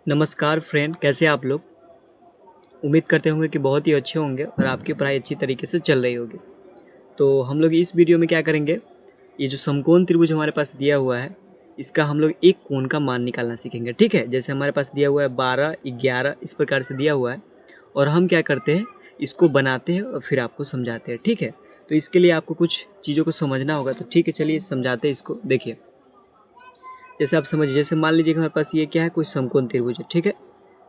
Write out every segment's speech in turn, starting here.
नमस्कार फ्रेंड, कैसे आप लोग। उम्मीद करते होंगे कि बहुत ही अच्छे होंगे और आपकी पढ़ाई अच्छी तरीके से चल रही होगी। तो हम लोग इस वीडियो में क्या करेंगे, ये जो समकोण त्रिभुज हमारे पास दिया हुआ है इसका हम लोग एक कोण का मान निकालना सीखेंगे। ठीक है, जैसे हमारे पास दिया हुआ है 12, 11 इस प्रकार से दिया हुआ है और हम क्या करते हैं, इसको बनाते हैं और फिर आपको समझाते हैं। ठीक है, तो इसके लिए आपको कुछ चीज़ों को समझना होगा। तो ठीक है, चलिए समझाते हैं इसको। देखिए, जैसे आप समझिए, जैसे मान लीजिए कि हमारे पास ये क्या है, कोई समकोण त्रिभुज है। ठीक है,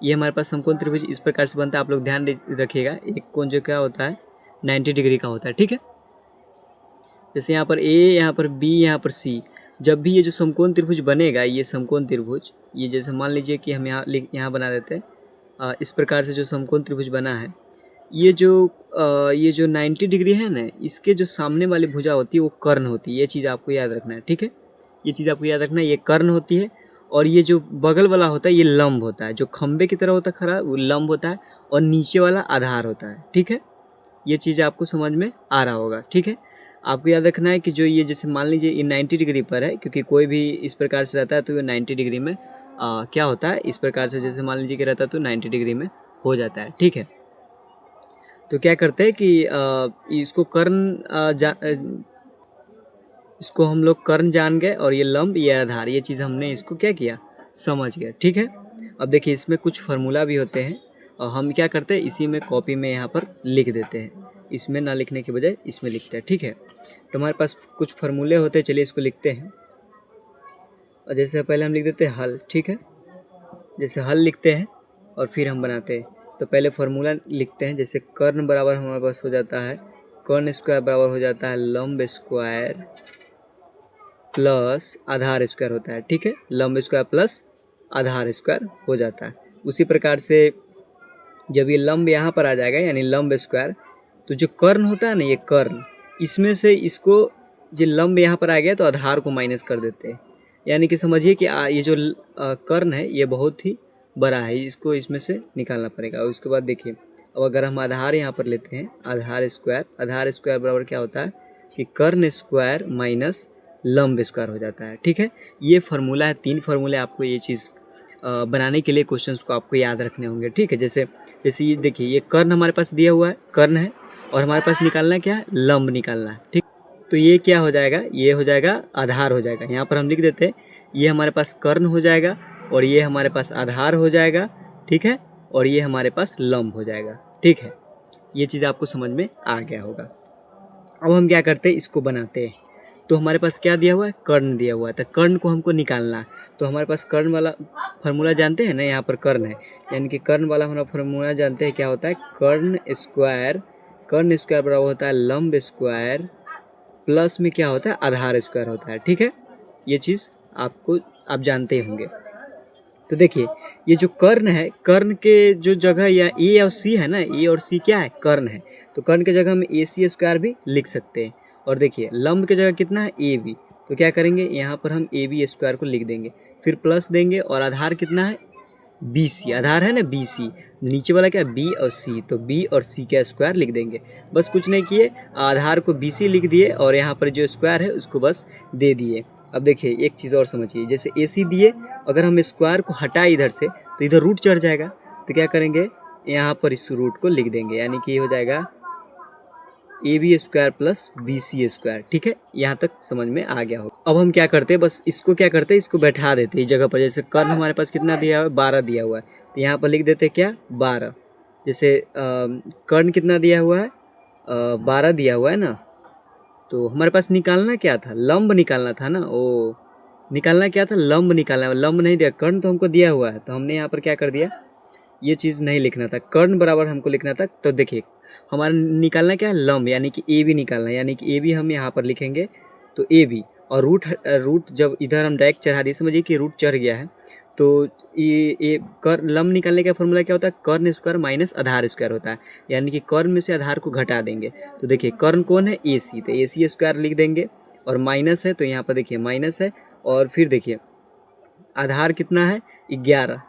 ये हमारे पास समकोण त्रिभुज इस प्रकार से बनता है। आप लोग ध्यान रखिएगा, एक कोण जो क्या होता है 90 डिग्री का होता है। ठीक है, जैसे यहाँ पर ए, यहाँ पर बी, यहाँ पर सी। जब भी ये जो समकोण त्रिभुज बनेगा, ये समकोण त्रिभुज, ये जैसे मान लीजिए कि हम यहाँ बना देते हैं। इस प्रकार से जो समकोण त्रिभुज बना है, ये जो 90 डिग्री है ना, इसके जो सामने वाली भुजा होती है वो कर्ण होती है। ये चीज़ आपको याद रखना है। ठीक है, ये चीज़ आपको याद रखना है, ये कर्ण होती है और ये जो बगल वाला होता है ये लंब होता है। जो खंबे की तरह होता है खड़ा, वो लंब होता है और नीचे वाला आधार होता है। ठीक है, ये चीज़ आपको समझ में आ रहा होगा। ठीक है, आपको याद रखना है कि जो ये जैसे मान लीजिए ये 90 डिग्री पर है, क्योंकि कोई भी इस प्रकार से रहता है तो ये 90 डिग्री में क्या होता है, इस प्रकार से जैसे मान लीजिए कि रहता है तो 90 डिग्री में हो जाता है। ठीक है, तो क्या करते हैं कि इसको इसको हम लोग कर्ण जान गए और ये लंब, ये आधार, ये चीज़ हमने इसको क्या किया, समझ गया। ठीक है, अब देखिए इसमें कुछ फार्मूला भी होते हैं और हम क्या करते हैं, इसी में कॉपी में यहाँ पर लिख देते हैं। इसमें ना लिखने के बजाय इसमें लिखते हैं। ठीक है, तो हमारे पास कुछ फार्मूले होते हैं, चलिए इसको लिखते हैं। और जैसे पहले हम लिख देते हैं हल। ठीक है, जैसे हल लिखते हैं और फिर हम बनाते हैं। तो पहले फार्मूला लिखते हैं, जैसे कर्ण बराबर हमारे पास हो जाता है, कर्ण स्क्वायर बराबर हो जाता है लंब स्क्वायर प्लस आधार स्क्वायर होता है। ठीक है, लंब स्क्वायर प्लस आधार स्क्वायर हो जाता है। उसी प्रकार से जब ये लंब यहाँ पर आ जाएगा यानी लंब स्क्वायर, तो जो कर्ण होता है ना, ये कर्ण, इसमें से इसको जो लंब यहाँ पर आ गया तो आधार को माइनस कर देते हैं। यानी कि समझिए कि ये जो कर्ण है ये बहुत ही बड़ा है, इसको इसमें से निकालना पड़ेगा। और उसके बाद देखिए, अब अगर हम आधार यहाँ पर लेते हैं, आधार स्क्वायर बराबर क्या होता है कि कर्ण स्क्वायर माइनस लंब स्क्वायर हो जाता है। ठीक है, ये फार्मूला है, 3 फार्मूले आपको ये चीज़ बनाने के लिए क्वेश्चंस को आपको याद रखने होंगे। ठीक है, जैसे जैसे ये देखिए, ये कर्ण हमारे पास दिया हुआ है, कर्ण है और हमारे पास निकालना क्या है, लंब निकालना है। ठीक, तो ये क्या हो जाएगा, ये हो जाएगा आधार हो जाएगा। यहाँ पर हम लिख देते हैं, ये हमारे पास कर्ण हो जाएगा और ये हमारे पास आधार हो जाएगा। ठीक है, और ये हमारे पास लंब हो जाएगा। ठीक है, ये चीज़ आपको समझ में आ गया होगा। अब हम क्या करते हैं, इसको बनाते हैं। तो हमारे पास क्या दिया हुआ है, कर्ण दिया हुआ है, तो कर्ण को हमको निकालना है। तो हमारे पास कर्ण वाला फार्मूला जानते हैं ना, यहाँ पर कर्ण है, यानी कि कर्ण वाला हमारा फार्मूला जानते हैं, क्या होता है, कर्ण स्क्वायर बराबर होता है लंब स्क्वायर प्लस में क्या होता है, आधार स्क्वायर होता है। ठीक है, ये चीज़ आप जानते होंगे। तो देखिए, ये जो कर्ण है, कर्ण के जो जगह या ए और सी है ना, ए और सी क्या है, कर्ण है, तो कर्ण के जगह हम ए सी स्क्वायर भी लिख सकते हैं। और देखिए लंब के जगह कितना है, ए बी, तो क्या करेंगे, यहाँ पर हम ए बी स्क्वायर को लिख देंगे, फिर प्लस देंगे और आधार कितना है, बी सी, आधार है ना बी सी, नीचे वाला क्या, बी और सी, तो बी और सी का स्क्वायर लिख देंगे। बस कुछ नहीं किए, आधार को बी सी लिख दिए और यहाँ पर जो स्क्वायर है उसको बस दे दिए। अब देखिए एक चीज़ और समझिए, जैसे ए सी दिए, अगर हम स्क्वायर को हटाए इधर से तो इधर रूट चढ़ जाएगा, तो क्या करेंगे, यहाँ पर इस रूट को लिख देंगे, यानी कि ये हो जाएगा A B square plus B C square. ठीक है, यहाँ तक समझ में आ गया हो। अब हम क्या करते हैं, बस इसको क्या करते हैं, इसको बैठा देते हैं इस जगह पर। जैसे कर्ण हमारे पास कितना दिया हुआ है, 12 दिया हुआ है, तो यहाँ पर लिख देते हैं क्या, 12। जैसे कर्ण कितना दिया हुआ है, 12 दिया हुआ है ना, तो हमारे पास निकालना क्या था, लंब निकालना था ना, ओ निकालना क्या था, लंब निकालना। लंब नहीं दिया, कर्ण तो हमको दिया हुआ है, तो हमने यहाँ पर क्या कर दिया, ये चीज़ नहीं लिखना था, कर्ण बराबर हमको लिखना था। तो देखिए हमारा निकालना क्या है, लंब, यानी कि ए बी निकालना है, यानी कि ए बी हम यहाँ पर लिखेंगे, तो ए बी और रूट जब इधर हम डायरेक्ट चढ़ा दिए, समझिए कि रूट चढ़ गया है, तो ये कर्ण, लंब निकालने का फॉर्मूला क्या होता है, कर्ण स्क्वायर माइनस आधार स्क्वायर होता है, यानी कि कर्ण में से आधार को घटा देंगे। तो देखिए कर्ण कौन है, ए सी, तो ए सी स्क्वायर लिख देंगे और माइनस है, तो यहाँ पर देखिए माइनस है, और फिर देखिए आधार कितना है, 11,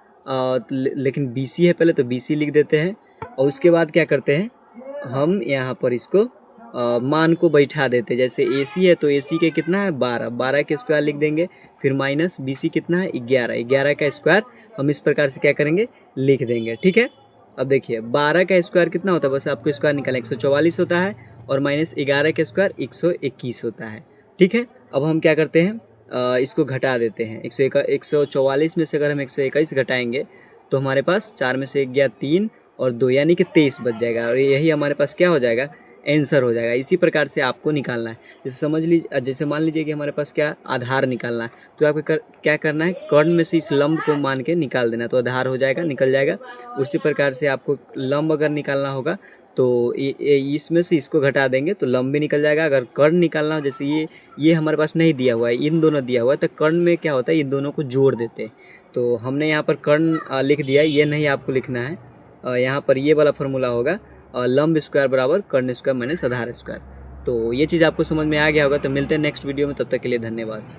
लेकिन बी सी है पहले, तो बी सी लिख देते हैं। और उसके बाद क्या करते हैं, हम यहाँ पर इसको मान को बैठा देते। जैसे AC है तो AC के कितना है 12, 12 के स्क्वायर लिख देंगे, फिर माइनस BC कितना है 11, 11 का स्क्वायर हम इस प्रकार से क्या करेंगे लिख देंगे। ठीक है, अब देखिए 12 का स्क्वायर कितना होता है, बस आपको स्क्वायर निकालना 144 होता है, और माइनस 11 का स्क्वायर 121 होता है। ठीक है, अब हम क्या करते हैं इसको घटा देते हैं। 144 में से अगर हम 121 घटाएंगे तो हमारे पास 4 में से 1 गया 3 और 2 यानी कि 23 बच जाएगा, और यही हमारे पास क्या हो जाएगा आंसर हो जाएगा। इसी प्रकार से आपको निकालना है। जैसे मान लीजिए कि हमारे पास क्या आधार निकालना है, तो आपको क्या करना है, कर्ण में से इस लंब को मान के निकाल देना, तो आधार हो जाएगा, निकल जाएगा। उसी प्रकार से आपको लंब अगर निकालना होगा तो इसमें से इसको घटा देंगे तो लंब भी निकल जाएगा। अगर कर्ण निकालना हो, जैसे ये हमारे पास नहीं दिया हुआ है, इन दोनों दिया हुआ है, तो कर्ण में क्या होता है इन दोनों को जोड़ देते हैं। तो हमने यहाँ पर कर्ण लिख दिया है, ये नहीं आपको लिखना है। यहाँ पर ये वाला फार्मूला होगा लंब स्क्वायर बराबर कर्ण स्क्वायर माइनस आधार स्क्वायर। तो ये चीज़ आपको समझ में आ गया होगा। तो मिलते हैं नेक्स्ट वीडियो में, तब तक के लिए धन्यवाद।